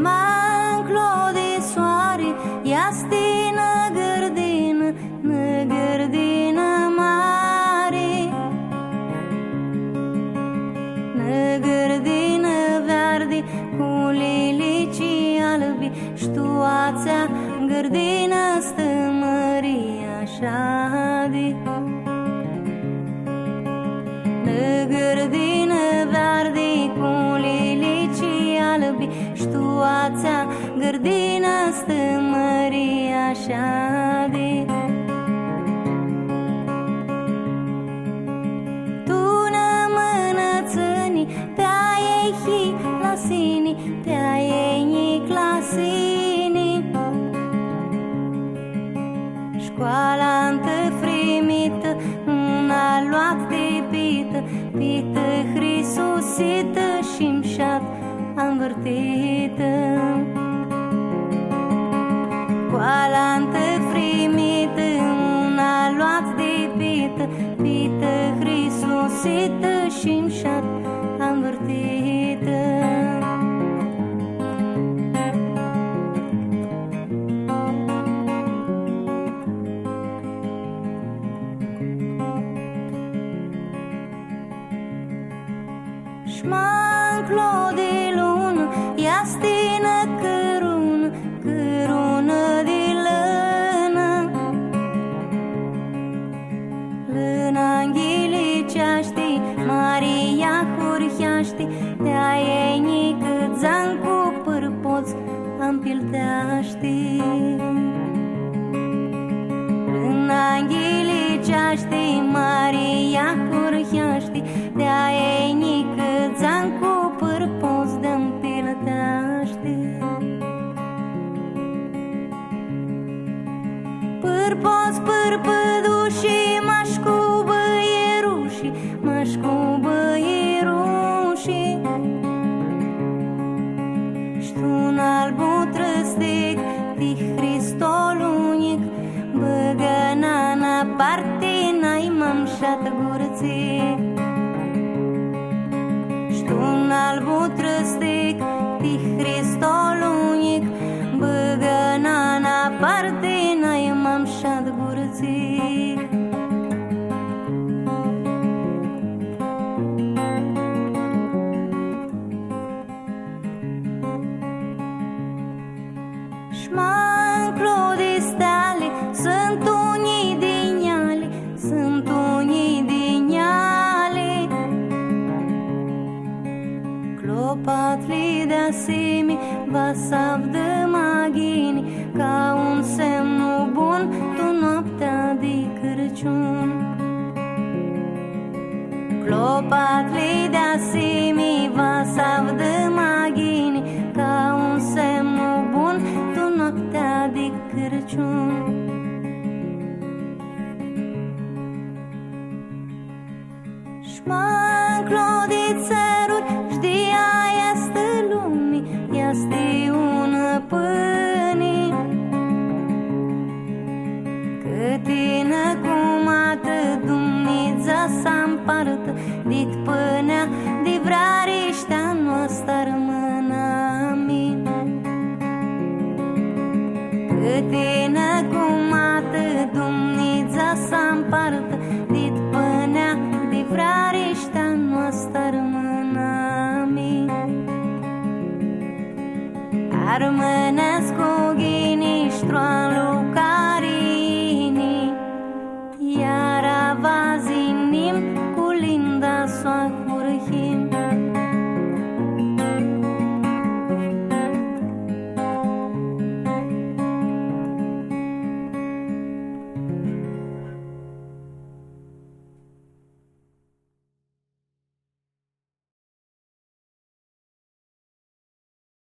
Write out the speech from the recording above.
Manclo de soare, iasti năgărdină mare, năgărdină verde cu lilici albi, ștuațea gărdină stă Maria șade. Năgărdină verde cu lilici albi, ștuațea gărdină stă Maria șade. Tu-nă mânățăni, pe-a ei hi la sini, pe-a ei nic la sini. Școala-ntă frimită, una luat de pită, pită Hristusită și-mi șat învârtită. Școala-ntă frimită, una luat de pită, pită Hristusită și-mi șat învârtită. Șmanclo de lună, ia stină cărună de lână. Lână înghiliceaște, Maria hurcheaște, de-a ei nică zan cu pârpoț împilteaște. Lână înghiliceaște, Maria hurcheaște, de-a ei nică zan cu pârpoț împilteaște. Pârpoț pârpădușii, m-aș cu băierușii, m-aș cu băierușii. Ștu-n albu trăstec, de Hristol unic, băgănana parte n-ai m-amșat gurțe. Ștu-n albu trăstec, de Hristol unic, băgănana parte n-ai m-amșat gurțe. Șmanclo de steale, sunt unii din iale, sunt unii din iale. Clopatli de asimi, vasav de maghini, ca un semn bun, tu noaptea de Crăciun. Clopatli de asimi, vasav de maghini, ca un semn bun, tu noaptea de Crăciun. Șmanclo de țăruri, știa este lumii, este una pâine. Câtină cum atât Dumnezeu s-a împartă, dit pânea de vrariștea noastră rămână. Amin. Câtină cum atât Dumnezeu s-a împartă, dit pânea de vrariștea noastră rămână. Amin. Armânesc cu ghiniștroan lucarini, iar avazinim cu linda soa hurhim.